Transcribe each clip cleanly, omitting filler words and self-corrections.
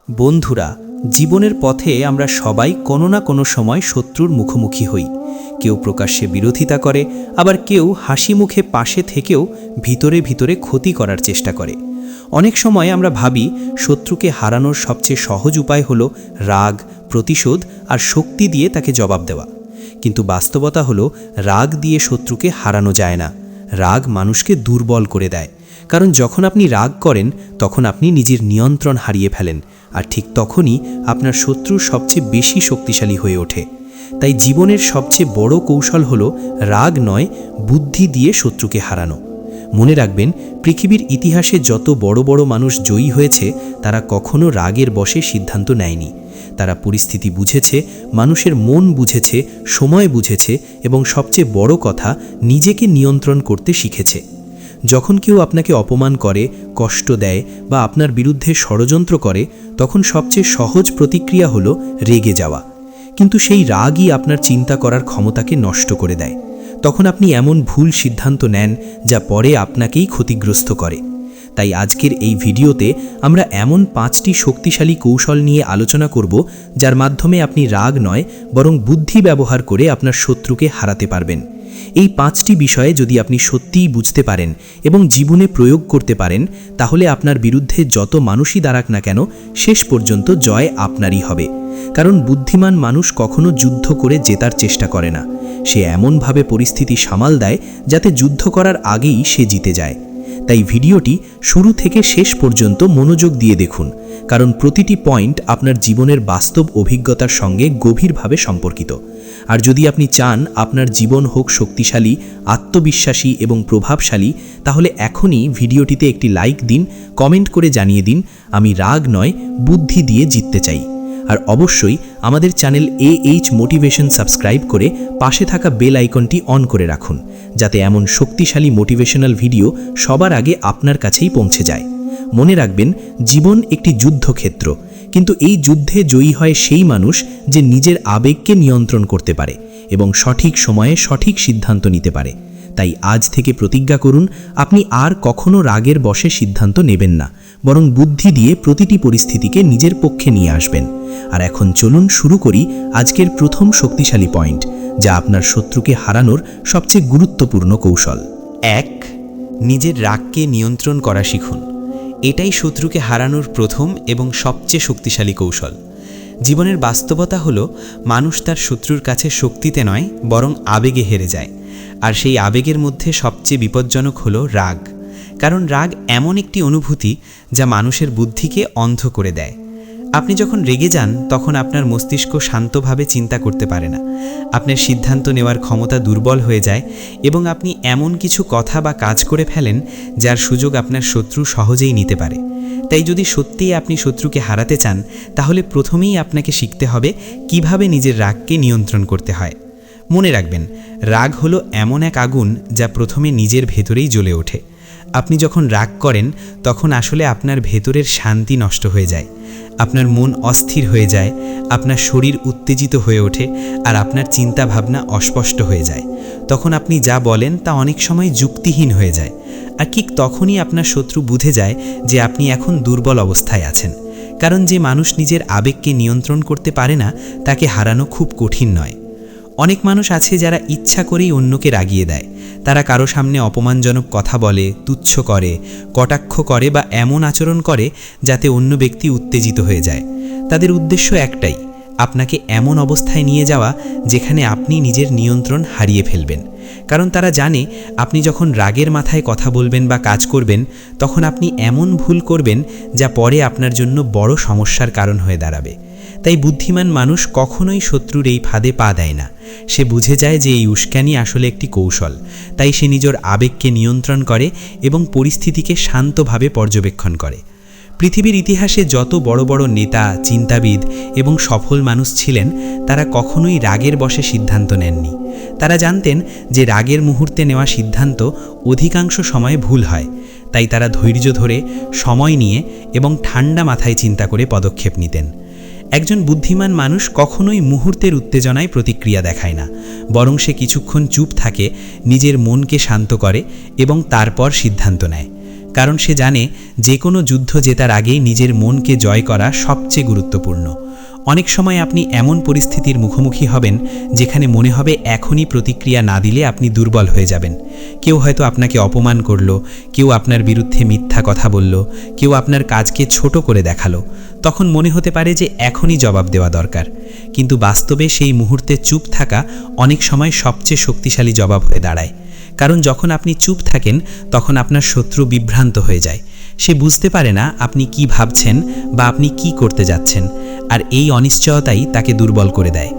বন্ধুরা, জীবনের পথে আমরা সবাই কোনো না কোনো সময় শত্রুর মুখোমুখি হই। কেউ প্রকাশ্যে বিরোধিতা করে, আবার কেউ হাসি মুখে পাশে থেকেও ভিতরে ভিতরে ক্ষতি করার চেষ্টা করে। অনেক সময় আমরা ভাবি শত্রুকে হারানোর সবচেয়ে সহজ উপায় হলো রাগ, প্রতিশোধ আর শক্তি দিয়ে তাকে জবাব দেওয়া। কিন্তু বাস্তবতা হলো রাগ দিয়ে শত্রুকে হারানো যায় না। রাগ মানুষকে দুর্বল করে দেয়। কারণ যখন আপনি রাগ করেন তখন আপনি নিজের নিয়ন্ত্রণ হারিয়ে ফেলেন, আর ঠিক তখনই আপনার শত্রু সবচেয়ে বেশি শক্তিশালী হয়ে ওঠে। তাই জীবনের সবচেয়ে বড় কৌশল হলো রাগ নয়, বুদ্ধি দিয়ে শত্রুকে হারানো। মনে রাখবেন, পৃথিবীর ইতিহাসে যত বড় বড় মানুষ জয়ী হয়েছে তারা কখনো রাগের বশে সিদ্ধান্ত নেয়নি। তারা পরিস্থিতি বুঝেছে, মানুষের মন বুঝেছে, সময় বুঝেছে এবং সবচেয়ে বড় কথা, নিজেকে নিয়ন্ত্রণ করতে শিখেছে। যখন কেউ আপনাকে অপমান করে, কষ্ট দেয় বা আপনার বিরুদ্ধে ষড়যন্ত্র করে, তখন সবচেয়ে সহজ প্রতিক্রিয়া হলো রেগে যাওয়া। কিন্তু সেই রাগই আপনার চিন্তা করার ক্ষমতাকে নষ্ট করে দেয়। তখন আপনি এমন ভুল সিদ্ধান্ত নেন যা পরে আপনাকেই ক্ষতিগ্রস্ত করে। তাই আজকের এই ভিডিওতে আমরা এমন 5টি শক্তিশালী কৌশল নিয়ে আলোচনা করব, যার মাধ্যমে আপনি রাগ নয় বরং বুদ্ধি ব্যবহার করে আপনার শত্রুকে হারাতে পারবেন। এই 5টি বিষয়ে যদি আপনি সত্যিই বুঝতে পারেন এবং জীবনে প্রয়োগ করতে পারেন, তাহলে আপনার বিরুদ্ধে যত মানুষই দাঁড়াক না কেন, শেষ পর্যন্ত জয় আপনারই হবে। কারণ বুদ্ধিমান মানুষ কখনো যুদ্ধ করে জেতার চেষ্টা করে না। সে এমনভাবে পরিস্থিতি সামাল দেয় যাতে যুদ্ধ করার আগেই সে জিতে যায়। তাই ভিডিওটি শুরু থেকে শেষ পর্যন্ত মনোযোগ দিয়ে দেখুন, কারণ প্রতিটি পয়েন্ট আপনার জীবনের বাস্তব অভিজ্ঞতার সঙ্গে গভীরভাবে সম্পর্কিত। আর যদি আপনি চান আপনার জীবন হোক শক্তিশালী, আত্মবিশ্বাসী এবং প্রভাবশালী, তাহলে এখনই ভিডিওটিতে একটি লাইক দিন, কমেন্ট করে জানিয়ে দিন, আমি রাগ নয়, বুদ্ধি দিয়ে জিততে চাই। আর অবশ্যই আমাদের চ্যানেল AH মোটিভেশন সাবস্ক্রাইব করে পাশে থাকা বেল আইকনটি অন করে রাখুন, যাতে এমন শক্তিশালী মোটিভেশনাল ভিডিও সবার আগে আপনার কাছেই পৌঁছে যায়। মনে রাখবেন, জীবন একটি যুদ্ধক্ষেত্র, কিন্তু এই যুদ্ধে জয়ী হয় সেই মানুষ যে নিজের আবেগকে নিয়ন্ত্রণ করতে পারে এবং সঠিক সময়ে সঠিক সিদ্ধান্ত নিতে পারে। তাই আজ থেকে প্রতিজ্ঞা করুন, আপনি আর কখনো রাগের বশে সিদ্ধান্ত নেবেন না, বরং বুদ্ধি দিয়ে প্রতিটি পরিস্থিতিকে নিজের পক্ষে নিয়ে আসবেন। আর এখন চলুন শুরু করি আজকের প্রথম শক্তিশালী পয়েন্ট, যা আপনার শত্রুকে হারানোর সবচেয়ে গুরুত্বপূর্ণ কৌশল। 1. নিজের রাগকে নিয়ন্ত্রণ করা শিখুন। এটাই শত্রুকে হারানোর প্রথম এবং সবচেয়ে শক্তিশালী কৌশল। জীবনের বাস্তবতা হলো, মানুষ তার শত্রুর কাছে শক্তিতে নয় বরং আবেগে হেরে যায়। আর সেই আবেগের মধ্যে সবচেয়ে বিপজ্জনক হলো রাগ। কারণ রাগ এমন একটি অনুভূতি যা মানুষের বুদ্ধিকে অন্ধ করে দেয়। আপনি যখন রেগে যান তখন আপনার মস্তিষ্ক শান্তভাবে চিন্তা করতে পারে না। আপনার সিদ্ধান্ত নেওয়ার ক্ষমতা দুর্বল হয়ে যায় এবং আপনি এমন কিছু কথা বা কাজ করে ফেলেন যার সুযোগ আপনার শত্রু সহজেই নিতে পারে। তাই যদি সত্যিই আপনি শত্রুকে হারাতে চান, তাহলে প্রথমেই আপনাকে শিখতে হবে কিভাবে নিজের রাগকে নিয়ন্ত্রণ করতে হয়। মনে রাখবেন, রাগ হলো এমন এক আগুন যা প্রথমে নিজের ভেতরেই জ্বলে ওঠে। আপনি যখন রাগ করেন তখন আসলে আপনার ভেতরের শান্তি নষ্ট হয়ে যায়, আপনার মন অস্থির হয়ে যায়, আপনার শরীর উত্তেজিত হয়ে ওঠে আর আপনার চিন্তা ভাবনা অস্পষ্ট হয়ে যায়। তখন আপনি যা বলেন তা অনেক সময় যুক্তিহীন হয়ে যায়। আর ঠিক তখনই আপনার শত্রু বুঝে যায় যে আপনি এখন দুর্বল অবস্থায় আছেন। কারণ যে মানুষ নিজের আবেগকে নিয়ন্ত্রণ করতে পারে না, তাকে হারানো খুব কঠিন নয়। অনেক মানুষ আছে যারা ইচ্ছা করেই অন্যকে রাগিয়ে দেয়। তারা কারো সামনে অপমানজনক কথা বলে, তুচ্ছ করে, কটাক্ষ করে বা এমন আচরণ করে যাতে অন্য ব্যক্তি উত্তেজিত হয়ে যায়। তাদের উদ্দেশ্য একটাই, আপনাকে এমন অবস্থায় নিয়ে যাওয়া যেখানে আপনি নিজের নিয়ন্ত্রণ হারিয়ে ফেলবেন। কারণ তারা জানে আপনি যখন রাগের মাথায় কথা বলবেন বা কাজ করবেন, তখন আপনি এমন ভুল করবেন যা পরে আপনার জন্য বড় সমস্যার কারণ হয়ে দাঁড়াবে। তাই বুদ্ধিমান মানুষ কখনোই শত্রুর এই ফাঁদে পা দেয় না। সে বুঝে যায় যে এই উস্কানি আসলে একটি কৌশল। তাই সে নিজের আবেগকে নিয়ন্ত্রণ করে এবং পরিস্থিতিকে শান্তভাবে পর্যবেক্ষণ করে। পৃথিবীর ইতিহাসে যত বড় বড় নেতা, চিন্তাবিদ এবং সফল মানুষ ছিলেন, তারা কখনোই রাগের বশে সিদ্ধান্ত নেননি। তারা জানতেন যে রাগের মুহূর্তে নেওয়া সিদ্ধান্ত অধিকাংশ সময়ে ভুল হয়। তাই তারা ধৈর্য ধরে, সময় নিয়ে এবং ঠান্ডা মাথায় চিন্তা করে পদক্ষেপ নিতেন। একজন বুদ্ধিমান মানুষ কখনোই মুহূর্তের উত্তেজনায় প্রতিক্রিয়া দেখায় না, বরং সে কিছুক্ষণ চুপ থাকে, নিজের মনকে শান্ত করে এবং তারপর সিদ্ধান্ত নেয়। কারণ সে জানে যে কোনো যুদ্ধ জেতার আগেই নিজের মনকে জয় করা সবচেয়ে গুরুত্বপূর্ণ। অনেক সময় আপনি এমন পরিস্থিতির মুখোমুখি হবেন যেখানে মনে হবে এখনই প্রতিক্রিয়া না দিলে আপনি দুর্বল হয়ে যাবেন। কেউ হয়তো আপনাকে অপমান করলো, কেউ আপনার বিরুদ্ধে মিথ্যা কথা বলল, কেউ আপনার কাজকে ছোট করে দেখালো। তখন মনে হতে পারে যে এখনই জবাব দেওয়া দরকার, কিন্তু বাস্তবে সেই মুহূর্তে চুপ থাকা অনেক সময় সবচেয়ে শক্তিশালী জবাব হয়ে দাঁড়ায়। কারণ যখন আপনি চুপ থাকেন তখন আপনার শত্রু বিভ্রান্ত হয়ে যায়। সে বুঝতে পারে না আপনি কি ভাবছেন বা আপনি কি করতে যাচ্ছেন, আর এই অনিশ্চয়তাই তাকে দুর্বল করে দেয়।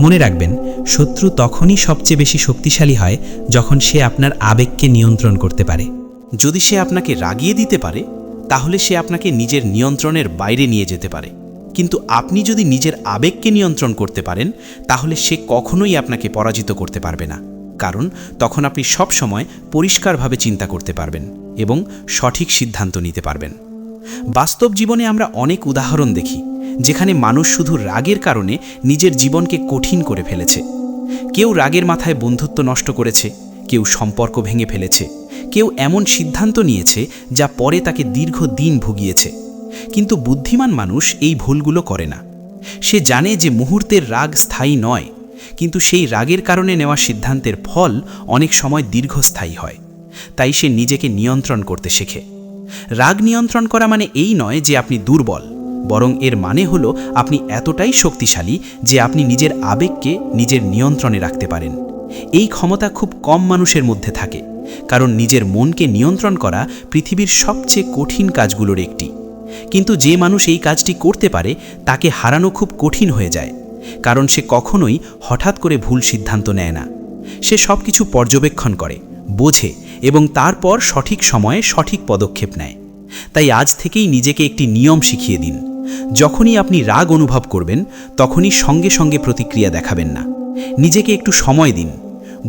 মনে রাখবেন, শত্রু তখনই সবচেয়ে বেশি শক্তিশালী হয় যখন সে আপনার আবেগকে নিয়ন্ত্রণ করতে পারে। যদি সে আপনাকে রাগিয়ে দিতে পারে, তাহলে সে আপনাকে নিজের নিয়ন্ত্রণের বাইরে নিয়ে যেতে পারে। কিন্তু আপনি যদি নিজের আবেগকে নিয়ন্ত্রণ করতে পারেন, তাহলে সে কখনোই আপনাকে পরাজিত করতে পারবে না। কারণ তখন আপনি সব সময় পরিষ্কারভাবে চিন্তা করতে পারবেন এবং সঠিক সিদ্ধান্ত নিতে পারবেন। বাস্তব জীবনে আমরা অনেক উদাহরণ দেখি যেখানে মানুষ শুধু রাগের কারণে নিজের জীবনকে কঠিন করে ফেলেছে। কেউ রাগের মাথায় বন্ধুত্ব নষ্ট করেছে, কেউ সম্পর্ক ভেঙে ফেলেছে, কেউ এমন সিদ্ধান্ত নিয়েছে যা পরে তাকে দীর্ঘদিন ভুগিয়েছে। কিন্তু বুদ্ধিমান মানুষ এই ভুলগুলো করে না। সে জানে যে মুহূর্তের রাগ স্থায়ী নয়, কিন্তু সেই রাগের কারণে নেওয়া সিদ্ধান্তের ফল অনেক সময় দীর্ঘস্থায়ী হয়। তাই সে নিজেকে নিয়ন্ত্রণ করতে শেখে। রাগ নিয়ন্ত্রণ করা মানে এই নয় যে আপনি দুর্বল, বরং এর মানে হলো আপনি এতটাই শক্তিশালী যে আপনি নিজের আবেগকে নিজের নিয়ন্ত্রণে রাখতে পারেন। এই ক্ষমতা খুব কম মানুষের মধ্যে থাকে, কারণ নিজের মনকে নিয়ন্ত্রণ করা পৃথিবীর সবচেয়ে কঠিন কাজগুলোর একটি। কিন্তু যে মানুষ এই কাজটি করতে পারে তাকে হারানো খুব কঠিন হয়ে যায়, কারণ সে কখনোই হঠাৎ করে ভুল সিদ্ধান্ত নেয় না। সে সব কিছু পর্যবেক্ষণ করে, বোঝে এবং তারপর সঠিক সময়ে সঠিক পদক্ষেপ নেয়। তাই আজ থেকেই নিজেকে একটি নিয়ম শিখিয়ে দিন। যখনই আপনি রাগ অনুভব করবেন, তখনই সঙ্গে সঙ্গে প্রতিক্রিয়া দেখাবেন না। নিজেকে একটু সময় দিন,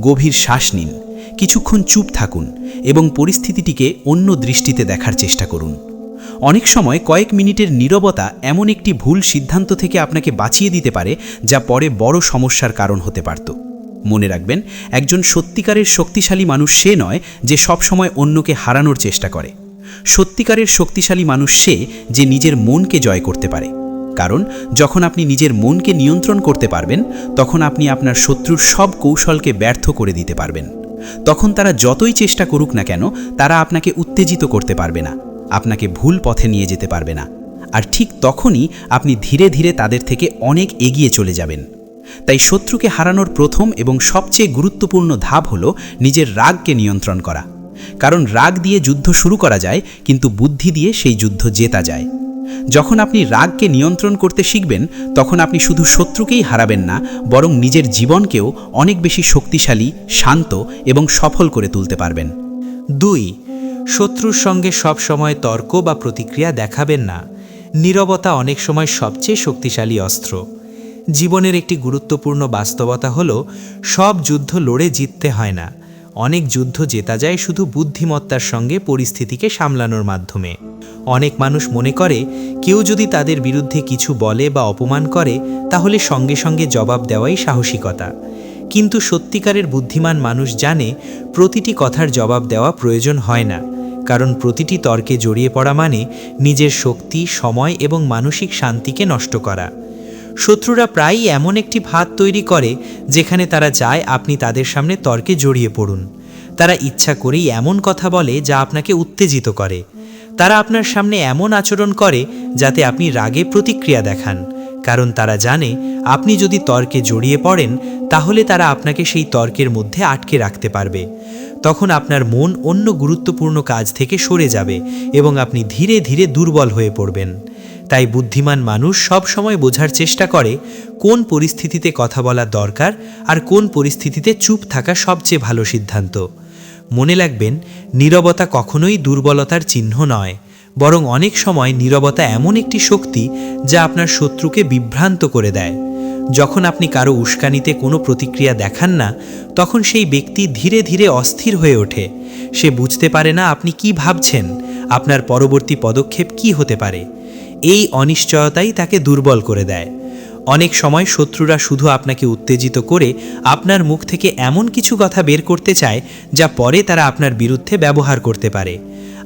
গভীর শ্বাস নিন, কিছুক্ষণ চুপ থাকুন এবং পরিস্থিতিটিকে অন্য দৃষ্টিতে দেখার চেষ্টা করুন। অনেক সময় কয়েক মিনিটের নীরবতা এমন একটি ভুল সিদ্ধান্ত থেকে আপনাকে বাঁচিয়ে দিতে পারে যা পরে বড় সমস্যার কারণ হতে পারত। মনে রাখবেন, একজন সত্যিকারের শক্তিশালী মানুষ সে নয় যে সবসময় অন্যকে হারানোর চেষ্টা করে। সত্যিকারের শক্তিশালী মানুষ সে যে নিজের মনকে জয় করতে পারে। কারণ যখন আপনি নিজের মনকে নিয়ন্ত্রণ করতে পারবেন, তখন আপনি আপনার শত্রুর সব কৌশলকে ব্যর্থ করে দিতে পারবেন। তখন তারা যতই চেষ্টা করুক না কেন, তারা আপনাকে উত্তেজিত করতে পারবে না, আপনাকে ভুল পথে নিয়ে যেতে পারবে না। আর ঠিক তখনই আপনি ধীরে ধীরে তাদের থেকে অনেক এগিয়ে চলে যাবেন। তাই শত্রুকে হারানোর প্রথম এবং সবচেয়ে গুরুত্বপূর্ণ ধাপ হলো নিজের রাগকে নিয়ন্ত্রণ করা। কারণ রাগ দিয়ে যুদ্ধ শুরু করা যায়, কিন্তু বুদ্ধি দিয়ে সেই যুদ্ধ জেতা যায়। যখন আপনি রাগকে নিয়ন্ত্রণ করতে শিখবেন, তখন আপনি শুধু শত্রুকেই হারাবেন না, বরং নিজের জীবনকেও অনেক বেশি শক্তিশালী, শান্ত এবং সফল করে তুলতে পারবেন। 2. শত্রুর সঙ্গে সব সময় তর্ক বা প্রতিক্রিয়া দেখাবেন না। নীরবতা অনেক সময় সবচেয়ে শক্তিশালী অস্ত্র। জীবনের একটি গুরুত্বপূর্ণ বাস্তবতা হলো, সব যুদ্ধ লড়ে জিততে হয় না। অনেক যুদ্ধ জেতা যায় শুধু বুদ্ধিমত্তার সঙ্গে পরিস্থিতিকে সামলানোর মাধ্যমে। অনেক মানুষ মনে করে কেউ যদি তাদের বিরুদ্ধে কিছু বলে বা অপমান করে, তাহলে সঙ্গে সঙ্গে জবাব দেওয়াই সাহসিকতা। কিন্তু সত্যিকারের বুদ্ধিমান মানুষ জানে প্রতিটি কথার জবাব দেওয়া প্রয়োজন হয় না, কারণ প্রতিটি তর্কে জড়িয়ে পড়া মানে নিজের শক্তি, সময় এবং মানসিক শান্তিকে নষ্ট করা। শত্রুরা প্রায়ই এমন একটি ফাঁদ তৈরি করে যেখানে তারা চায় আপনি তাদের সামনে তর্কে জড়িয়ে পড়ুন। তারা ইচ্ছা করেই এমন কথা বলে যা আপনাকে উত্তেজিত করে। তারা আপনার সামনে এমন আচরণ করে যাতে আপনি রাগে প্রতিক্রিয়া দেখান, কারণ তারা জানে আপনি যদি তর্কে জড়িয়ে পড়েন তাহলে তারা আপনাকে সেই তর্কের মধ্যে আটকে রাখতে পারবে। তখন আপনার মন অন্য গুরুত্বপূর্ণ কাজ থেকে সরে যাবে এবং আপনি ধীরে ধীরে দুর্বল হয়ে পড়বেন। তাই বুদ্ধিমান মানুষ সব সময় বোঝার চেষ্টা করে কোন পরিস্থিতিতে কথা বলা দরকার আর কোন পরিস্থিতিতে চুপ থাকা সবচেয়ে ভালো সিদ্ধান্ত। মনে রাখবেন, নীরবতা কখনোই দুর্বলতার চিহ্ন নয়, বরং অনেক সময় নীরবতা এমন একটি শক্তি যা আপনার শত্রুকে বিভ্রান্ত করে দেয়। যখন আপনি কারো উস্কানিতে কোনো প্রতিক্রিয়া দেখান না, তখন সেই ব্যক্তি ধীরে ধীরে অস্থির হয়ে ওঠে। সে বুঝতে পারে না আপনি কি ভাবছেন, আপনার পরবর্তী পদক্ষেপ কি হতে পারে। এই অনিশ্চয়তাই তাকে দুর্বল করে দেয়। অনেক সময় শত্রুরা শুধু আপনাকে উত্তেজিত করে আপনার মুখ থেকে এমন কিছু কথা বের করতে চায় যা পরে তারা আপনার বিরুদ্ধে ব্যবহার করতে পারে।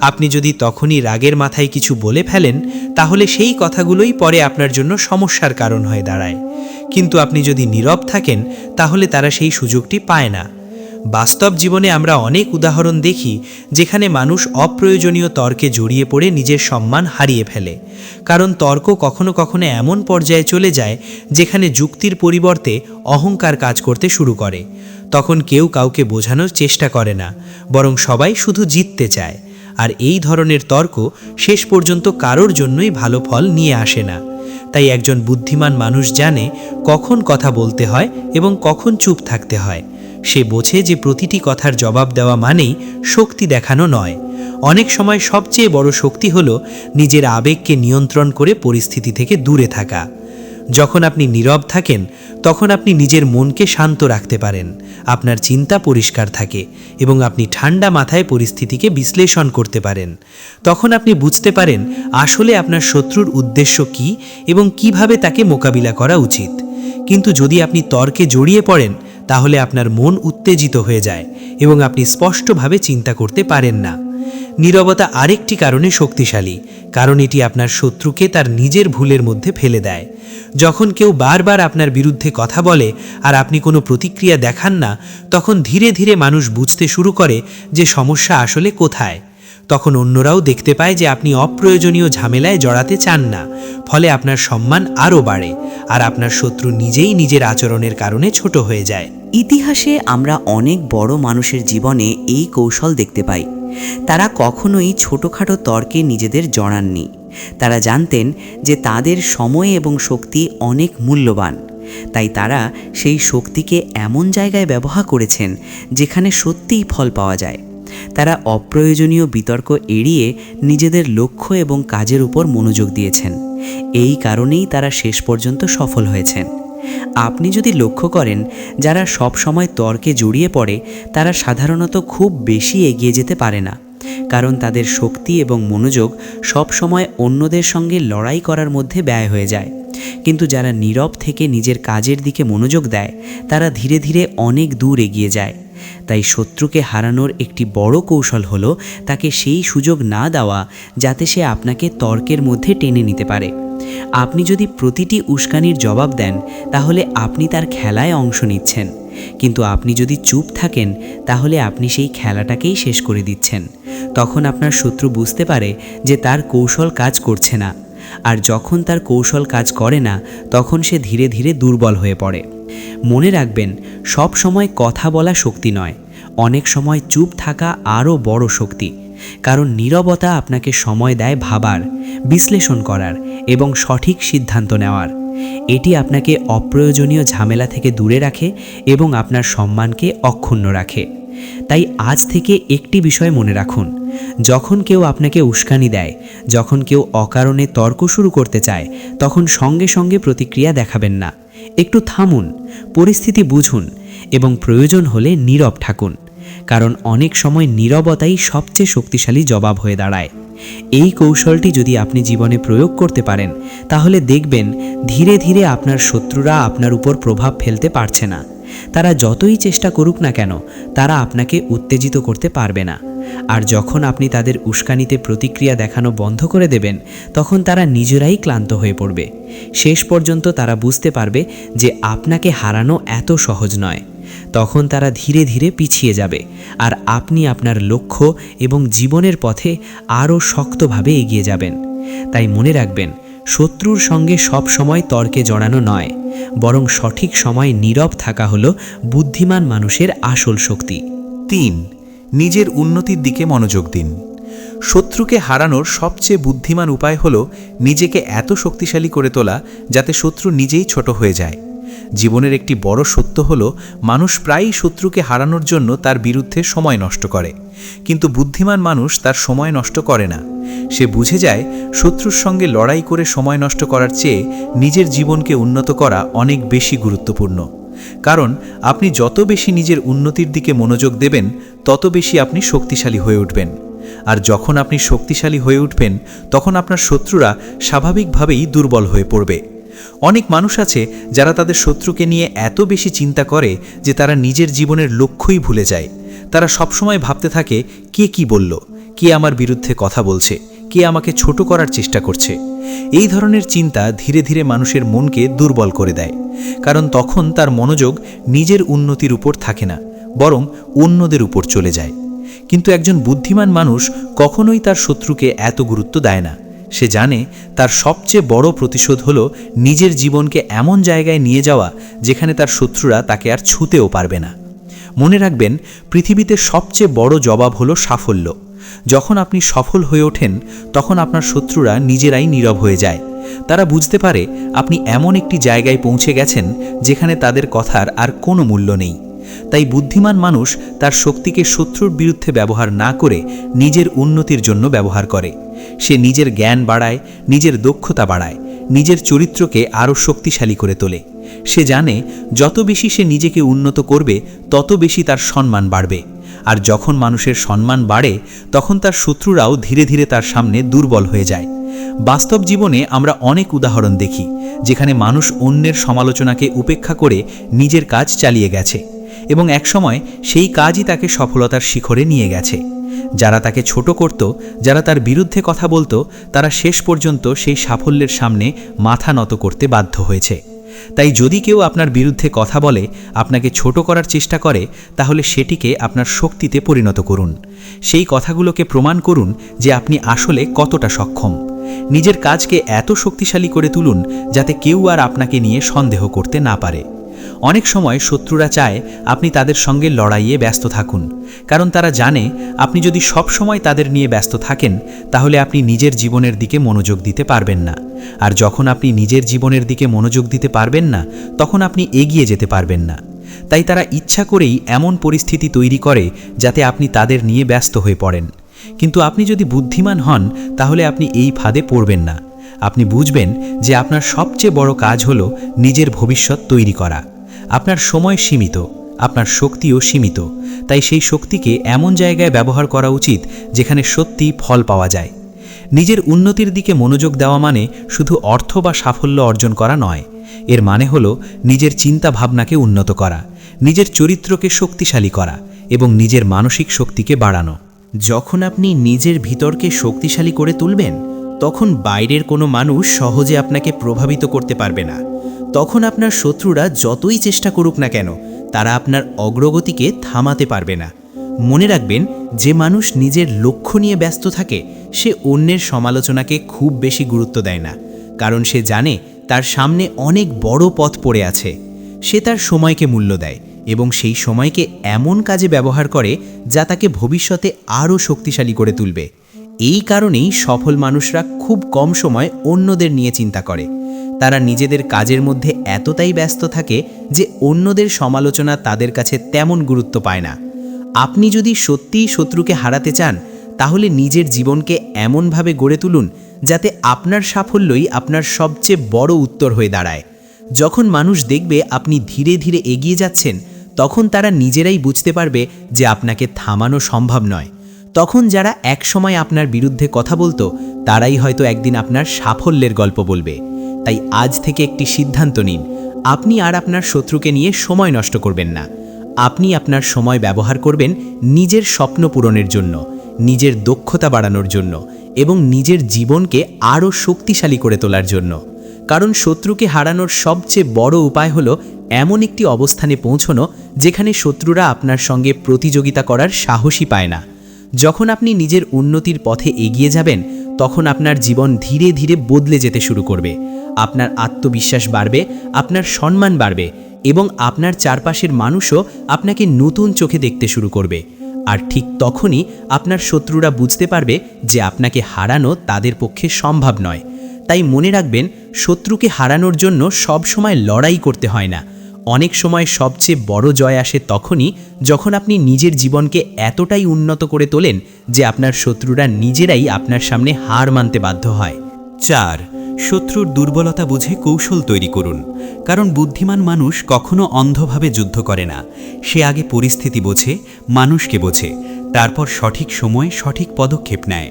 আপনি যদি তখনই রাগের মাথায় কিছু বলে ফেলেন, তাহলে সেই কথাগুলোই পরে আপনার জন্য সমস্যার কারণ হয়ে দাঁড়ায়। কিন্তু আপনি যদি নীরব থাকেন, তাহলে তারা সেই সুযোগটি পায় না। বাস্তব জীবনে আমরা অনেক উদাহরণ দেখি যেখানে মানুষ অপ্রয়োজনীয় তর্কে জড়িয়ে পড়ে নিজের সম্মান হারিয়ে ফেলে। কারণ তর্ক কখনো কখনো এমন পর্যায়ে চলে যায় যেখানে যুক্তির পরিবর্তে অহংকার কাজ করতে শুরু করে। তখন কেউ কাউকে বোঝানোর চেষ্টা করে না, বরং সবাই শুধু জিততে চায়। আর এই ধরনের তর্ক শেষ পর্যন্ত কারোর জন্যই ভালো ফল নিয়ে আসে না। তাই একজন বুদ্ধিমান মানুষ জানে কখন কথা বলতে হয় এবং কখন চুপ থাকতে হয়। সে বোঝে যে প্রতিটি কথার জবাব দেওয়া মানেই শক্তি দেখানো নয়। অনেক সময় সবচেয়ে বড় শক্তি হলো নিজের আবেগকে নিয়ন্ত্রণ করে পরিস্থিতি থেকে দূরে থাকা। যখন আপনি নীরব থাকেন, তখন আপনি নিজের মনকে শান্ত রাখতে পারেন, আপনার চিন্তা পরিষ্কার থাকে এবং আপনি ঠান্ডা মাথায় পরিস্থিতিকে বিশ্লেষণ করতে পারেন। তখন আপনি বুঝতে পারেন আসলে আপনার শত্রুর উদ্দেশ্য কী এবং কিভাবে তাকে মোকাবিলা করা উচিত। কিন্তু যদি আপনি তর্কে জড়িয়ে পড়েন, তাহলে আপনার মন উত্তেজিত হয়ে যায় এবং আপনি স্পষ্টভাবে চিন্তা করতে পারেন না। নীরবতা আরেকটি কারণে শক্তিশালী, কারণ এটি আপনার শত্রুকে তার নিজের ভুলের মধ্যে ফেলে দেয়। যখন কেউ বারবার আপনার বিরুদ্ধে কথা বলে আর আপনি কোনো প্রতিক্রিয়া দেখান না, তখন ধীরে ধীরে মানুষ বুঝতে শুরু করে যে সমস্যা আসলে কোথায়। তখন অন্যরাও দেখতে পায় যে আপনি অপ্রয়োজনীয় ঝামেলায় জড়াতে চান না, ফলে আপনার সম্মান আরও বাড়ে আর আপনার শত্রু নিজেই নিজের আচরণের কারণে ছোট হয়ে যায়। ইতিহাসে আমরা অনেক বড় মানুষের জীবনে এই কৌশল দেখতে পাই। তারা কখনোই ছোটোখাটো তর্কে নিজেদের জড়াননি। তারা জানতেন যে তাদের সময় এবং শক্তি অনেক মূল্যবান। তাই তারা সেই শক্তিকে এমন জায়গায় ব্যবহার করেছেন যেখানে সত্যিই ফল পাওয়া যায়। তারা অপ্রয়োজনীয় বিতর্ক এড়িয়ে নিজেদের লক্ষ্য এবং কাজের উপর মনোযোগ দিয়েছেন। এই কারণেই তারা শেষ পর্যন্ত সফল হয়েছেন। আপনি যদি লক্ষ্য করেন, যারা সব সময় তর্কে জড়িয়ে পড়ে তারা সাধারণত খুব বেশি এগিয়ে যেতে পারে না, কারণ তাদের শক্তি এবং মনোযোগ সব সময় অন্যদের সঙ্গে লড়াই করার মধ্যে ব্যয় হয়ে যায়। কিন্তু যারা নীরব থেকে নিজের কাজের দিকে মনোযোগ দেয়, তারা ধীরে ধীরে অনেক দূর এগিয়ে যায়। তাই শত্রুকে হারানোর একটি বড় কৌশল হলো তাকে সেই সুযোগ না দেওয়া যাতে সে আপনাকে তর্কের মধ্যে টেনে নিতে পারে। আপনি যদি প্রতিটি উস্কানির জবাব দেন, তাহলে আপনি তার খেলায় অংশ নিচ্ছেন। কিন্তু আপনি যদি চুপ থাকেন, তাহলে আপনি সেই খেলাটাকেই শেষ করে দিচ্ছেন। তখন আপনার শত্রু বুঝতে পারে যে তার কৌশল কাজ করছে না, আর যখন তার কৌশল কাজ করে না, তখন সে ধীরে ধীরে দুর্বল হয়ে পড়ে। মনে রাখবেন, সব সময় কথা বলা শক্তি নয়, অনেক সময় চুপ থাকা আরও বড় শক্তি। কারণ নীরবতা আপনাকে সময় দেয় ভাবার, বিশ্লেষণ করার এবং সঠিক সিদ্ধান্ত নেওয়ার। এটি আপনাকে অপ্রয়োজনীয় ঝামেলা থেকে দূরে রাখে এবং আপনার সম্মানকে অক্ষুণ্ণ রাখে। তাই আজ থেকে একটি বিষয় মনে রাখুন, যখন কেউ আপনাকে উস্কানি দেয়, যখন কেউ অকারণে তর্ক শুরু করতে চায়, তখন সঙ্গে সঙ্গে প্রতিক্রিয়া দেখাবেন না। একটু থামুন, পরিস্থিতি বুঝুন এবং প্রয়োজন হলে নীরব থাকুন। কারণ অনেক সময় নীরবতাই সবচেয়ে শক্তিশালী জবাব হয়ে দাঁড়ায়। এই কৌশলটি যদি আপনি জীবনে প্রয়োগ করতে পারেন, তাহলে দেখবেন ধীরে ধীরে আপনার শত্রুরা আপনার উপর প্রভাব ফেলতে পারছে না। তারা যতই চেষ্টা করুক না কেন, তারা আপনাকে উত্তেজিত করতে পারবে না। আর যখন আপনি তাদের উস্কানিতে প্রতিক্রিয়া দেখানো বন্ধ করে দেবেন, তখন তারা নিজেরাই ক্লান্ত হয়ে পড়বে। শেষ পর্যন্ত তারা বুঝতে পারবে যে আপনাকে হারানো এত সহজ নয়। তখন তারা ধীরে ধীরে পিছিয়ে যাবে, আর আপনি আপনার লক্ষ্য এবং জীবনের পথে আরও শক্তভাবে এগিয়ে যাবেন। তাই মনে রাখবেন, শত্রুর সঙ্গে সব সময় তর্কে জড়ানো নয়, বরং সঠিক সময় নীরব থাকা হলো বুদ্ধিমান মানুষের আসল শক্তি। 3. নিজের উন্নতির দিকে মনোযোগ দিন। শত্রুকে হারানোর সবচেয়ে বুদ্ধিমান উপায় হলো নিজেকে এত শক্তিশালী করে তোলা যাতে শত্রু নিজেই ছোট হয়ে যায়। জীবনের একটি বড় সত্য হলো, মানুষ প্রায়ই শত্রুকে হারানোর জন্য তার বিরুদ্ধে সময় নষ্ট করে, কিন্তু বুদ্ধিমান মানুষ তার সময় নষ্ট করে না। সে বুঝে যায় শত্রুর সঙ্গে লড়াই করে সময় নষ্ট করার চেয়ে নিজের জীবনকে উন্নত করা অনেক বেশি গুরুত্বপূর্ণ। কারণ আপনি যত বেশি নিজের উন্নতির দিকে মনোযোগ দেবেন, তত বেশি আপনি শক্তিশালী হয়ে উঠবেন। আর যখন আপনি শক্তিশালী হয়ে উঠবেন, তখন আপনার শত্রুরা স্বাভাবিকভাবেই দুর্বল হয়ে পড়বে। অনেক মানুষ আছে যারা তাদের শত্রুকে নিয়ে এত বেশি চিন্তা করে যে তারা নিজের জীবনের লক্ষ্যই ভুলে যায়। তারা সবসময় ভাবতে থাকে কে কি বলল, কে আমার বিরুদ্ধে কথা বলছে, কে আমাকে ছোট করার চেষ্টা করছে। এই ধরনের চিন্তা ধীরে ধীরে মানুষের মনকে দুর্বল করে দেয়, কারণ তখন তার মনোযোগ নিজের উন্নতির উপর থাকে না, বরং অন্যদের উপর চলে যায়। কিন্তু একজন বুদ্ধিমান মানুষ কখনোই তার শত্রুকে এত গুরুত্ব দেয় না। সে জানে তার সবচেয়ে বড় প্রতিশোধ হলো নিজের জীবনকে এমন জায়গায় নিয়ে যাওয়া যেখানে তার শত্রুরা তাকে আর ছুঁতেও পারবে না। মনে রাখবেন, পৃথিবীতে সবচেয়ে বড় জবাব হলো সাফল্য। যখন আপনি সফল হয়ে ওঠেন, তখন আপনার শত্রুরা নিজেরাই নীরব হয়ে যায়। তারা বুঝতে পারে আপনি এমন একটি জায়গায় পৌঁছে গেছেন যেখানে তাদের কথার আর কোনো মূল্য নেই। তাই বুদ্ধিমান মানুষ তার শক্তিকে শত্রুর বিরুদ্ধে ব্যবহার না করে নিজের উন্নতির জন্য ব্যবহার করে। সে নিজের জ্ঞান বাড়ায়, নিজের দক্ষতা বাড়ায়, নিজের চরিত্রকে আরও শক্তিশালী করে তোলে। সে জানে যত বেশি সে নিজেকে উন্নত করবে, তত বেশি তার সম্মান বাড়বে। আর যখন মানুষের সম্মান বাড়ে, তখন তার শত্রুরাও ধীরে ধীরে তার সামনে দুর্বল হয়ে যায়। বাস্তব জীবনে আমরা অনেক উদাহরণ দেখি যেখানে মানুষ অন্যের সমালোচনাকে উপেক্ষা করে নিজের কাজ চালিয়ে গেছে, এবং একসময় সেই কাজই তাকে সফলতার শিখরে নিয়ে গেছে। যারা তাকে ছোট করত, যারা তার বিরুদ্ধে কথা বলতো, তারা শেষ পর্যন্ত সেই সাফল্যের সামনে মাথা নত করতে বাধ্য হয়েছে। তাই যদি কেউ আপনার বিরুদ্ধে কথা বলে, আপনাকে ছোট করার চেষ্টা করে, তাহলে সেটিকে আপনার শক্তিতে পরিণত করুন। সেই কথাগুলোকে প্রমাণ করুন যে আপনি আসলে কতটা সক্ষম। নিজের কাজকে এত শক্তিশালী করে তুলুন যাতে কেউ আর আপনাকে নিয়ে সন্দেহ করতে না পারে। অনেক সময় শত্রুরা চায় আপনি তাদের সঙ্গে লড়াইয়ে ব্যস্ত থাকুন, কারণ তারা জানে আপনি যদি সব সময় তাদের নিয়ে ব্যস্ত থাকেন, তাহলে আপনি নিজের জীবনের দিকে মনোযোগ দিতে পারবেন না। আর যখন আপনি নিজের জীবনের দিকে মনোযোগ দিতে পারবেন না, তখন আপনি এগিয়ে যেতে পারবেন না। তাই তারা ইচ্ছা করেই এমন পরিস্থিতি তৈরি করে যাতে আপনি তাদের নিয়ে ব্যস্ত হয়ে পড়েন। কিন্তু আপনি যদি বুদ্ধিমান হন, তাহলে আপনি এই ফাঁদে পড়বেন না। আপনি বুঝবেন যে আপনার সবচেয়ে বড় কাজ হলো নিজের ভবিষ্যৎ তৈরি করা। আপনার সময় সীমিত, আপনার শক্তিও সীমিত। তাই সেই শক্তিকে এমন জায়গায় ব্যবহার করা উচিত যেখানে সত্যি ফল পাওয়া যায়। নিজের উন্নতির দিকে মনোযোগ দেওয়া মানে শুধু অর্থ বা সাফল্য অর্জন করা নয়। এর মানে হলো নিজের চিন্তা ভাবনাকে উন্নত করা, নিজের চরিত্রকে শক্তিশালী করা এবং নিজের মানসিক শক্তিকে বাড়ানো। যখন আপনি নিজের ভিতরকে শক্তিশালী করে তুলবেন, তখন বাইরের কোনো মানুষ সহজে আপনাকে প্রভাবিত করতে পারবে না। তখন আপনার শত্রুরা যতই চেষ্টা করুক না কেন, তারা আপনার অগ্রগতিকে থামাতে পারবে না। মনে রাখবেন, যে মানুষ নিজের লক্ষ্য নিয়ে ব্যস্ত থাকে, সে অন্যের সমালোচনাকে খুব বেশি গুরুত্ব দেয় না, কারণ সে জানে তার সামনে অনেক বড় পথ পড়ে আছে। সে তার সময়কে মূল্য দেয় এবং সেই সময়কে এমন কাজে ব্যবহার করে যা তাকে ভবিষ্যতে আরও শক্তিশালী করে তুলবে। এই কারণেই সফল মানুষরা খুব কম সময় অন্যদের নিয়ে চিন্তা করে। তারা নিজেদের কাজের মধ্যে এতটাই ব্যস্ত থাকে যে অন্যদের সমালোচনা তাদের কাছে তেমন গুরুত্ব পায় না। আপনি যদি সত্যিই শত্রুকে হারাতে চান, তাহলে নিজের জীবনকে এমনভাবে গড়ে তুলুন যাতে আপনার সাফল্যই আপনার সবচেয়ে বড় উত্তর হয়ে দাঁড়ায়। যখন মানুষ দেখবে আপনি ধীরে ধীরে এগিয়ে যাচ্ছেন, তখন তারা নিজেরাই বুঝতে পারবে যে আপনাকে থামানো সম্ভব নয়। তখন যারা একসময় আপনার বিরুদ্ধে কথা বলতো, তারাই হয়তো একদিন আপনার সাফল্যের গল্প বলবে। তাই আজ থেকে একটি সিদ্ধান্ত নিন, আপনি আর আপনার শত্রুকে নিয়ে সময় নষ্ট করবেন না। আপনি আপনার সময় ব্যবহার করবেন নিজের স্বপ্ন পূরণের জন্য, নিজের দক্ষতা বাড়ানোর জন্য এবং নিজের জীবনকে আরও শক্তিশালী করে তোলার জন্য। কারণ শত্রুকে হারানোর সবচেয়ে বড় উপায় হলো এমন একটি অবস্থানে পৌঁছানো যেখানে শত্রুরা আপনার সঙ্গে প্রতিযোগিতা করার সাহসই পায় না। যখন আপনি নিজের উন্নতির পথে এগিয়ে যাবেন, তখন আপনার জীবন ধীরে ধীরে বদলে যেতে শুরু করবে। আপনার আত্মবিশ্বাস বাড়বে, আপনার সম্মান বাড়বে এবং আপনার চারপাশের মানুষও আপনাকে নতুন চোখে দেখতে শুরু করবে। আর ঠিক তখনই আপনার শত্রুরা বুঝতে পারবে যে আপনাকে হারানো তাদের পক্ষে সম্ভব নয়। তাই মনে রাখবেন, শত্রুকে হারানোর জন্য সব সময় লড়াই করতে হয় না। অনেক সময় সবচেয়ে বড় জয় আসে তখনই যখন আপনি নিজের জীবনকে এতটাই উন্নত করে তোলেন যে আপনার শত্রুরা নিজেরাই আপনার সামনে হার মানতে বাধ্য হয়। 4. শত্রুর দুর্বলতা বুঝে কৌশল তৈরি করুন। কারণ বুদ্ধিমান মানুষ কখনো অন্ধভাবে যুদ্ধ করে না। সে আগে পরিস্থিতি বোঝে, মানুষকে বোঝে, তারপর সঠিক সময়ে সঠিক পদক্ষেপ নেয়।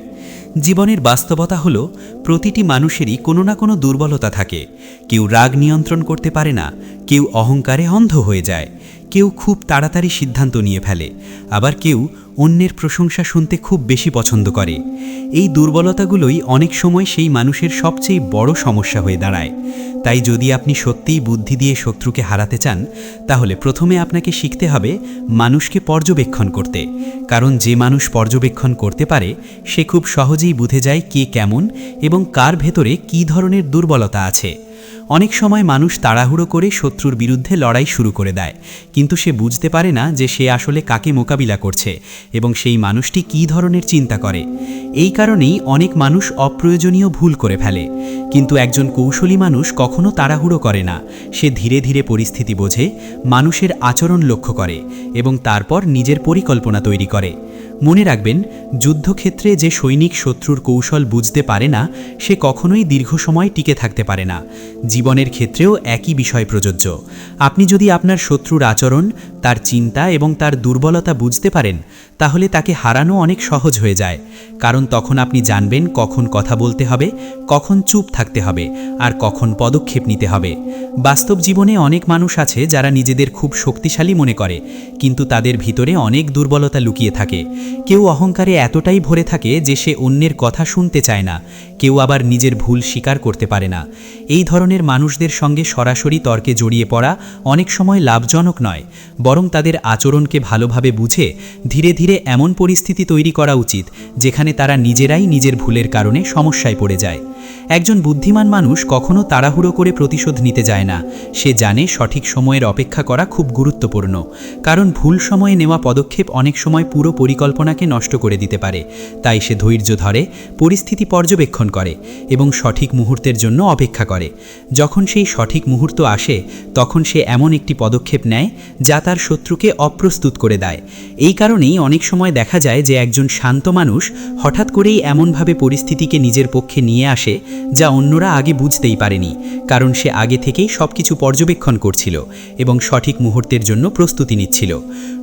জীবনের বাস্তবতা হলো প্রতিটি মানুষেরই কোনো না কোনো দুর্বলতা থাকে। কেউ রাগ নিয়ন্ত্রণ করতে পারে না, কেউ অহংকারে অন্ধ হয়ে যায়, কেউ খুব তাড়াতাড়ি সিদ্ধান্ত নিয়ে ফেলে, আবার কেউ অন্যের প্রশংসা শুনতে খুব বেশি পছন্দ করে। এই দুর্বলতাগুলোই অনেক সময় সেই মানুষের সবচেয়ে বড় সমস্যা হয়ে দাঁড়ায়। তাই যদি আপনি সত্যিই বুদ্ধি দিয়ে শত্রুকে হারাতে চান, তাহলে প্রথমে আপনাকে শিখতে হবে মানুষকে পর্যবেক্ষণ করতে। কারণ যে মানুষ পর্যবেক্ষণ করতে পারে সে খুব সহজেই বুঝে যায় কে কেমন এবং কার ভেতরে কী ধরনের দুর্বলতা আছে। অনেক সময় মানুষ তাড়াহুড়ো করে শত্রুর বিরুদ্ধে লড়াই শুরু করে দেয়, কিন্তু সে বুঝতে পারে না যে সে আসলে কাকে মোকাবিলা করছে এবং সেই মানুষটি কী ধরনের চিন্তা করে। এই কারণেই অনেক মানুষ অপ্রয়োজনীয় ভুল করে ফেলে। কিন্তু একজন কৌশলী মানুষ কখনো তাড়াহুড়ো করে না। সে ধীরে ধীরে পরিস্থিতি বোঝে, মানুষের আচরণ লক্ষ্য করে এবং তারপর নিজের পরিকল্পনা তৈরি করে। মনে রাখবেন, যুদ্ধক্ষেত্রে যে সৈনিক শত্রুর কৌশল বুঝতে পারে না সে কখনোই দীর্ঘ সময় টিকে থাকতে পারে না। জীবনের ক্ষেত্রেও একই বিষয় প্রযোজ্য। আপনি যদি আপনার শত্রুর আচরণ, তার চিন্তা এবং তার দুর্বলতা বুঝতে পারেন, তাহলে তাকে হারানো অনেক সহজ হয়ে যায়। কারণ তখন আপনি জানবেন কখন কথা বলতে হবে, কখন চুপ থাকতে হবে আর কখন পদক্ষেপ নিতে হবে। বাস্তব জীবনে অনেক মানুষ আছে যারা নিজেদের খুব শক্তিশালী মনে করে, কিন্তু তাদের ভিতরে অনেক দুর্বলতা লুকিয়ে থাকে। কেউ অহংকারে এতটাই ভরে থাকে যে সে অন্যের কথা শুনতে চায় না, কেউ আবার নিজের ভুল স্বীকার করতে পারে না। এই ধরনের মানুষদের সঙ্গে সরাসরি তর্কে জড়িয়ে পড়া অনেক সময় লাভজনক নয়, বরং তাদের আচরণকে ভালোভাবে বুঝে ধীরে ধীরে এমন পরিস্থিতি তৈরি করা উচিত যেখানে তারা নিজেরাই নিজের ভুলের কারণে সমস্যায় পড়ে যায়। একজন বুদ্ধিমান মানুষ কখনো তাড়াহুড়ো করে প্রতিশোধ নিতে যায় না। সে জানে সঠিক সময়ের অপেক্ষা করা খুব গুরুত্বপূর্ণ, কারণ ভুল সময়ে নেওয়া পদক্ষেপ অনেক সময় পুরো পরিকল্পনাকে নষ্ট করে দিতে পারে। তাই সে ধৈর্য ধরে, পরিস্থিতি পর্যবেক্ষণ করে এবং সঠিক মুহূর্তের জন্য অপেক্ষা করে। যখন সেই সঠিক মুহূর্ত আসে, তখন সে এমন একটি পদক্ষেপ নেয় যা তার শত্রুকে অপ্রস্তুত করে দেয়। এই কারণেই অনেক সময় দেখা যায় যে একজন শান্ত মানুষ হঠাৎ করেই এমনভাবে পরিস্থিতিকে নিজের পক্ষে নিয়ে আসে যা অন্যরা আগে বুঝতেই পারেনি, কারণ সে আগে থেকেই সবকিছু পর্যবেক্ষণ করছিল এবং সঠিক মুহূর্তের জন্য প্রস্তুতি নিচ্ছিল।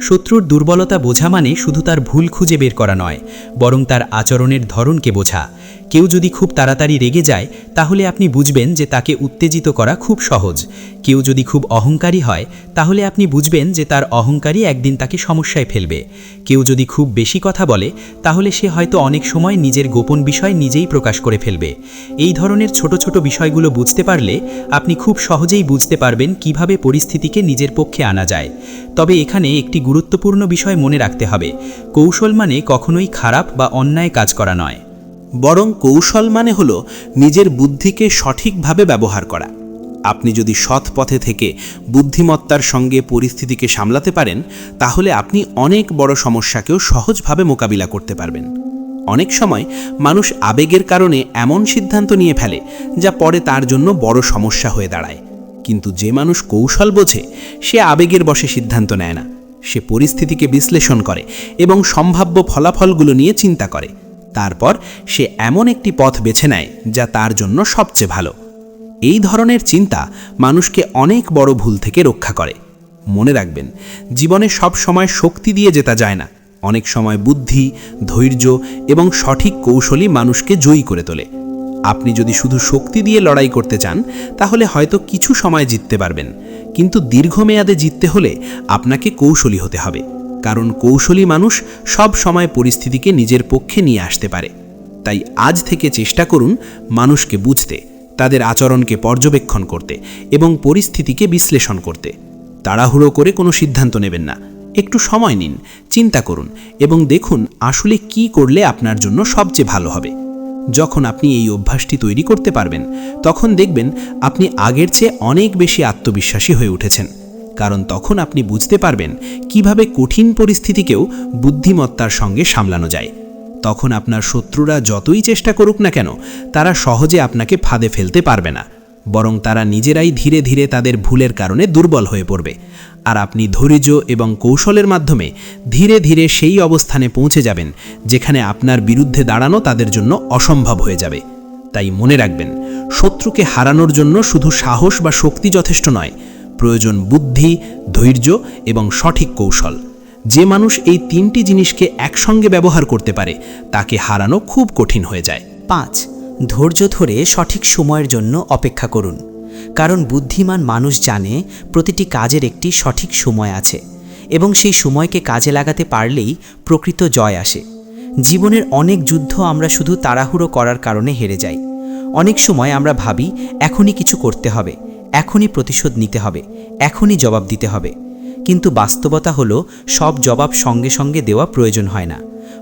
শত্রুর দুর্বলতা বোঝা মানে শুধু তার ভুল খুঁজে বের করা নয়, বরং তার আচরণের ধরনকে বোঝা। কেউ যদি খুব তাড়াতাড়ি রেগে যায়, তাহলে আপনি বুঝবেন যে তাকে উত্তেজিত করা খুব সহজ। কেউ যদি খুব অহংকারী হয়, তাহলে আপনি বুঝবেন যে তার অহংকারী একদিন তাকে সমস্যায় ফেলবে। কেউ যদি খুব বেশি কথা বলে, তাহলে সে হয়তো অনেক সময় নিজের গোপন বিষয় নিজেই প্রকাশ করে ফেলবে। এই ধরনের ছোট ছোট বিষয়গুলো বুঝতে পারলে আপনি খুব সহজেই বুঝতে পারবেন কিভাবে পরিস্থিতিকে নিজের পক্ষে আনা যায়। তবে এখানে একটি গুরুত্বপূর্ণ বিষয় মনে রাখতে হবে, কৌশল মানে কখনোই খারাপ বা অন্যায় কাজ করা নয়, বরং কৌশল মানে হলো নিজের বুদ্ধিকে সঠিকভাবে ব্যবহার করা। আপনি যদি সৎ পথে থেকে বুদ্ধিমত্তার সঙ্গে পরিস্থিতিকে সামলাতে পারেন, তাহলে আপনি অনেক বড় সমস্যাকেও সহজভাবে মোকাবিলা করতে পারবেন। অনেক সময় মানুষ আবেগের কারণে এমন সিদ্ধান্ত নিয়ে ফেলে যা পরে তার জন্য বড় সমস্যা হয়ে দাঁড়ায়। কিন্তু যে মানুষ কৌশল বোঝে, সে আবেগের বশে সিদ্ধান্ত নেয় না। সে পরিস্থিতিকে বিশ্লেষণ করে এবং সম্ভাব্য ফলাফলগুলো নিয়ে চিন্তা করে। তারপর সে এমন একটি পথ বেছে নেয় যা তার জন্য সবচেয়ে ভালো। এই ধরনের চিন্তা মানুষকে অনেক বড় ভুল থেকে রক্ষা করে। মনে রাখবেন, জীবনে সব সময় শক্তি দিয়ে জেতা যায় না। অনেক সময় বুদ্ধি, ধৈর্য এবং সঠিক কৌশলই মানুষকে জয়ী করে তোলে। আপনি যদি শুধু শক্তি দিয়ে লড়াই করতে চান, তাহলে হয়তো কিছু সময় জিততে পারবেন, কিন্তু দীর্ঘমেয়াদে জিততে হলে আপনাকে কৌশলী হতে হবে। কারণ কৌশলী মানুষ সব সময় পরিস্থিতিকে নিজের পক্ষে নিয়ে আসতে পারে। তাই আজ থেকে চেষ্টা করুন মানুষকে বুঝতে, তাদের আচরণকে পর্যবেক্ষণ করতে এবং পরিস্থিতিকে বিশ্লেষণ করতে। তাড়াহুড়ো করে কোনো সিদ্ধান্ত নেবেন না। একটু সময় নিন, চিন্তা করুন এবং দেখুন আসলে কি করলে আপনার জন্য সবচেয়ে ভালো হবে। যখন আপনি এই অভ্যাসটি তৈরি করতে পারবেন, তখন দেখবেন আপনি আগের চেয়ে অনেক বেশি আত্মবিশ্বাসী হয়ে উঠেছেন। কারণ তখন আপনি বুঝতে পারবেন কিভাবে কঠিন পরিস্থিতিকেও বুদ্ধিমত্তার সঙ্গে সামলানো যায়। তখন আপনার শত্রুরা যতই চেষ্টা করুক না কেন, তারা সহজে আপনাকে ফাঁদে ফেলতে পারবে না, বরং তারা নিজেরাই ধীরে ধীরে তাদের ভুলের কারণে দুর্বল হয়ে পড়বে। আর আপনি ধৈর্য এবং কৌশলের মাধ্যমে ধীরে ধীরে সেই অবস্থানে পৌঁছে যাবেন যেখানে আপনার বিরুদ্ধে দাঁড়ানো তাদের জন্য অসম্ভব হয়ে যাবে। তাই মনে রাখবেন, শত্রুকে হারানোর জন্য শুধু সাহস বা শক্তি যথেষ্ট নয়, প্রয়োজন বুদ্ধি, ধৈর্য এবং সঠিক কৌশল। যে মানুষ এই তিনটি জিনিসকে একসঙ্গে ব্যবহার করতে পারে, তাকে হারানো খুব কঠিন হয়ে যায়। 5. ধৈর্য ধরে সঠিক সময়ের জন্য অপেক্ষা করুন। কারণ বুদ্ধিমান মানুষ জানে প্রতিটি কাজের একটি সঠিক সময় আছে এবং সেই সময়কে কাজে লাগাতে পারলেই প্রকৃত জয় আসে। জীবনের অনেক যুদ্ধ আমরা শুধু তাড়াহুড়ো করার কারণে হেরে যাই। অনেক সময় আমরা ভাবি এখনই কিছু করতে হবে, এখনই প্রতিশোধ নিতে হবে, এখনই জবাব দিতে হবে। কিন্তু বাস্তবতা হলো সব জবাব সঙ্গে সঙ্গে দেওয়া প্রয়োজন হয় না,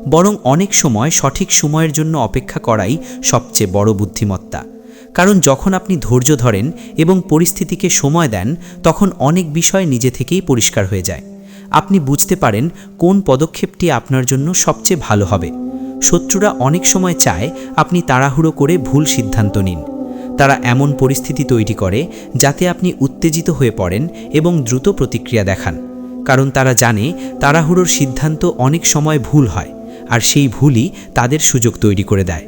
বরং অনেক সময় সঠিক সময়ের জন্য অপেক্ষা করাই সবচেয়ে বড় বুদ্ধিমত্তা। কারণ যখন আপনি ধৈর্য ধরেন এবং পরিস্থিতিকে সময় দেন, তখন অনেক বিষয় নিজে থেকেই পরিষ্কার হয়ে যায়। আপনি বুঝতে পারেন কোন পদক্ষেপটি আপনার জন্য সবচেয়ে ভালো হবে। শত্রুরা অনেক সময় চায় আপনি তাড়াহুড়ো করে ভুল সিদ্ধান্ত নিন। তারা এমন পরিস্থিতি তৈরি করে যাতে আপনি উত্তেজিত হয়ে পড়েন এবং দ্রুত প্রতিক্রিয়া দেখান। কারণ তারা জানে তাড়াহুড়োর সিদ্ধান্ত অনেক সময় ভুল হয়, আর সেই ভুলই তাদের সুযোগ তৈরি করে দেয়।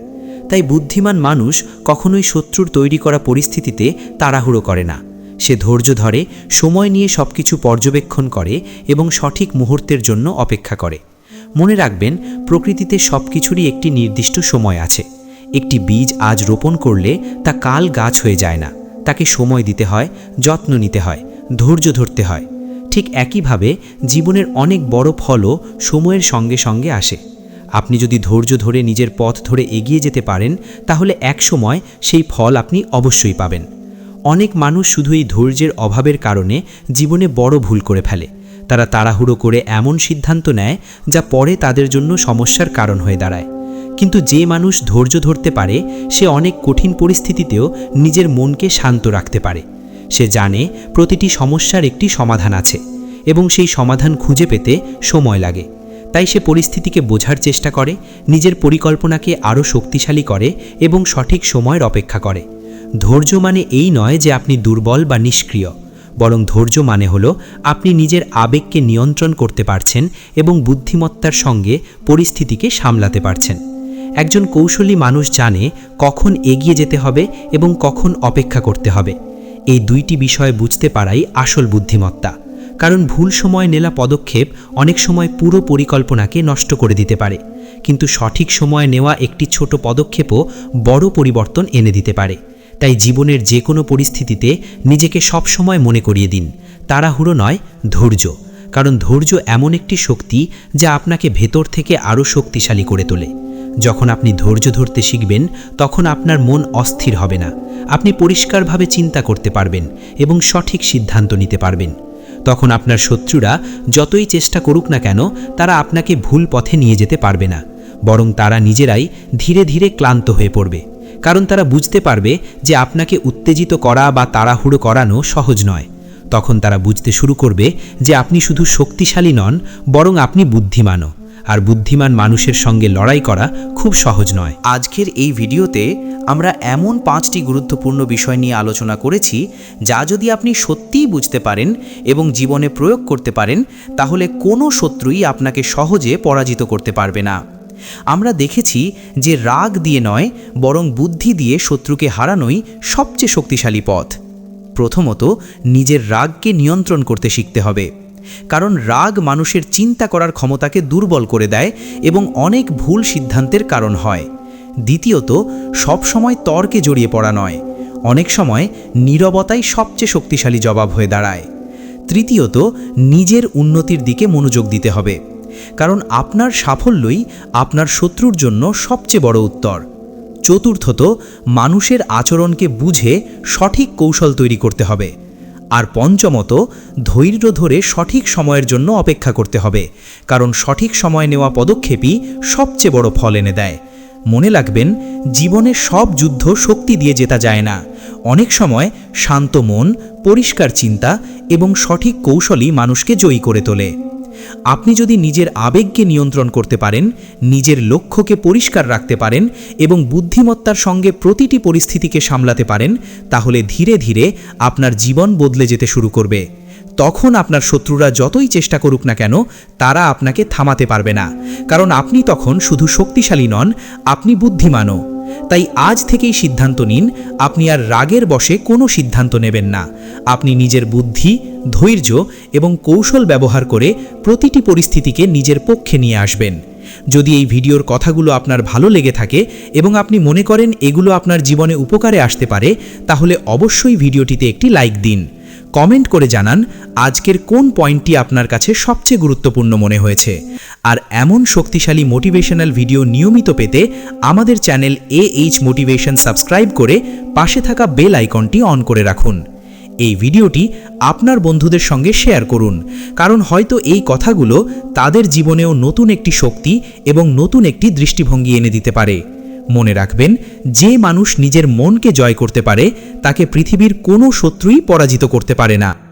তাই বুদ্ধিমান মানুষ কখনোই শত্রুর তৈরি করা পরিস্থিতিতে তাড়াহুড়ো করে না। সে ধৈর্য ধরে, সময় নিয়ে সবকিছু পর্যবেক্ষণ করে এবং সঠিক মুহূর্তের জন্য অপেক্ষা করে। মনে রাখবেন, প্রকৃতিতে সবকিছুরই একটি নির্দিষ্ট সময় আছে। একটি বীজ আজ রোপণ করলে তা কাল গাছ হয়ে যায় না। তাকে সময় দিতে হয়, যত্ন নিতে হয়, ধৈর্য ধরতে হয়। ঠিক একইভাবে জীবনের অনেক বড় ফলও সময়ের সঙ্গে সঙ্গে আসে। আপনি যদি ধৈর্য ধরে নিজের পথ ধরে এগিয়ে যেতে পারেন, তাহলে এক সময় সেই ফল আপনি অবশ্যই পাবেন। অনেক মানুষ শুধু এই ধৈর্যের অভাবের কারণে জীবনে বড় ভুল করে ফেলে। তারা তাড়াহুড়ো করে এমন সিদ্ধান্ত নেয় যা পরে তাদের জন্য সমস্যার কারণ হয়ে দাঁড়ায়। কিন্তু যে মানুষ ধৈর্য ধরতে পারে, সে অনেক কঠিন পরিস্থিতিতেও নিজের মনকে শান্ত রাখতে পারে। সে জানে প্রতিটি সমস্যার একটি সমাধান আছে এবং সেই সমাধান খুঁজে পেতে সময় লাগে। তাই সে পরিস্থিতিকে বোঝার চেষ্টা করে, নিজের পরিকল্পনাকে আরও শক্তিশালী করে এবং সঠিক সময়ের অপেক্ষা করে। ধৈর্য মানে এই নয় যে আপনি দুর্বল বা নিষ্ক্রিয়, বরং ধৈর্য মানে হলো আপনি নিজের আবেগকে নিয়ন্ত্রণ করতে পারছেন এবং বুদ্ধিমত্তার সঙ্গে পরিস্থিতিকে সামলাতে পারছেন। একজন কৌশলী মানুষ জানে কখন এগিয়ে যেতে হবে এবং কখন অপেক্ষা করতে হবে। এই দুইটি বিষয় বুঝতে পারাই আসল বুদ্ধিমত্তা। কারণ ভুল সময় নেওয়া পদক্ষেপ অনেক সময় পুরো পরিকল্পনাকে নষ্ট করে দিতে পারে, কিন্তু সঠিক সময় নেওয়া একটি ছোট পদক্ষেপও বড় পরিবর্তন এনে দিতে পারে। তাই জীবনের যে কোনো পরিস্থিতিতে নিজেকে সবসময় মনে করিয়ে দিন, তাড়াহুড়ো নয়, ধৈর্য। কারণ ধৈর্য এমন একটি শক্তি যা আপনাকে ভেতর থেকে আরও শক্তিশালী করে তোলে। যখন আপনি ধৈর্য ধরতে শিখবেন, তখন আপনার মন অস্থির হবে না। আপনি পরিষ্কারভাবে চিন্তা করতে পারবেন এবং সঠিক সিদ্ধান্ত নিতে পারবেন। তখন আপনার শত্রুরা যতই চেষ্টা করুক না কেন, তারা আপনাকে ভুল পথে নিয়ে যেতে পারবে না, বরং তারা নিজেরাই ধীরে ধীরে ক্লান্ত হয়ে পড়বে। কারণ তারা বুঝতে পারবে যে আপনাকে উত্তেজিত করা বা তাড়াহুড়ো করানো সহজ নয়। তখন তারা বুঝতে শুরু করবে যে আপনি শুধু শক্তিশালী নন, বরং আপনি বুদ্ধিমানও। আর বুদ্ধিমান মানুষের সঙ্গে লড়াই করা খুব সহজ নয়। আজকের এই ভিডিওতে আমরা এমন 5টি গুরুত্বপূর্ণ বিষয় নিয়ে আলোচনা করেছি যা যদি আপনি সত্যিই বুঝতে পারেন এবং জীবনে প্রয়োগ করতে পারেন, তাহলে কোনো শত্রুই আপনাকে সহজে পরাজিত করতে পারবে না। আমরা দেখেছি যে রাগ দিয়ে নয়, বরং বুদ্ধি দিয়ে শত্রুকে হারানোই সবচেয়ে শক্তিশালী পথ। প্রথমত, নিজের রাগকে নিয়ন্ত্রণ করতে শিখতে হবে। কারণ রাগ মানুষের চিন্তা করার ক্ষমতাকে দুর্বল করে দেয় এবং অনেক ভুল সিদ্ধান্তের কারণ হয়। দ্বিতীয়ত, সব সময় তর্কে জড়িয়ে পড়া নয়, অনেক সময় নীরবতাই সবচেয়ে শক্তিশালী জবাব হয়ে দাঁড়ায়। তৃতীয়ত, নিজের উন্নতির দিকে মনোযোগ দিতে হবে, কারণ আপনার সাফল্যই আপনার শত্রুর জন্য সবচেয়ে বড় উত্তর। চতুর্থত, মানুষের আচরণকে বুঝে সঠিক কৌশল তৈরি করতে হবে। আর পঞ্চমত, ধৈর্য ধরে সঠিক সময়ের জন্য অপেক্ষা করতে হবে, কারণ সঠিক সময় নেওয়া পদক্ষেপই সবচেয়ে বড় ফল এনে দেয়। মনে রাখবেন, জীবনে সব যুদ্ধ শক্তি দিয়ে জেতা যায় না। অনেক সময় শান্ত মন, পরিষ্কার চিন্তা এবং সঠিক কৌশলই মানুষকে জয়ী করে তোলে। আপনি যদি নিজের আবেগকে নিয়ন্ত্রণ করতে পারেন, নিজের লক্ষ্যকে পরিষ্কার রাখতে পারেন এবং বুদ্ধিমত্তার সঙ্গে প্রতিটি পরিস্থিতিকে সামলাতে পারেন, তাহলে ধীরে ধীরে আপনার জীবন বদলে যেতে শুরু করবে। তখন আপনার শত্রুরা যতই চেষ্টা করুক না কেন, তারা আপনাকে থামাতে পারবে না, কারণ আপনি তখন শুধু শক্তিশালী নন, আপনি বুদ্ধিমানও। তাই আজ থেকেই সিদ্ধান্ত নিন, আপনি আর রাগের বশে কোনো সিদ্ধান্ত নেবেন না। আপনি নিজের বুদ্ধি, ধৈর্য এবং কৌশল ব্যবহার করে প্রতিটি পরিস্থিতিকে নিজের পক্ষে নিয়ে আসবেন। যদি এই ভিডিওর কথাগুলো আপনার ভালো লেগে থাকে এবং আপনি মনে করেন এগুলো আপনার জীবনে উপকারে আসতে পারে, তাহলে অবশ্যই ভিডিওটিতে একটি লাইক দিন। কমেন্ট করে জানান আজকের কোন পয়েন্টটি আপনার কাছে সবচেয়ে গুরুত্বপূর্ণ মনে হয়েছে। আর এমন শক্তিশালী মোটিভেশনাল ভিডিও নিয়মিত পেতে আমাদের চ্যানেল AH মোটিভেশন সাবস্ক্রাইব করে পাশে থাকা বেল আইকনটি অন করে রাখুন। এই ভিডিওটি আপনার বন্ধুদের সঙ্গে শেয়ার করুন, কারণ হয়তো এই কথাগুলো তাদের জীবনেও নতুন একটি শক্তি এবং নতুন একটি দৃষ্টিভঙ্গি এনে দিতে পারে। মনে রাখবেন, যে মানুষ নিজের মনকে জয় করতে পারে তাকে পৃথিবীর কোনো শত্রুই পরাজিত করতে পারে না।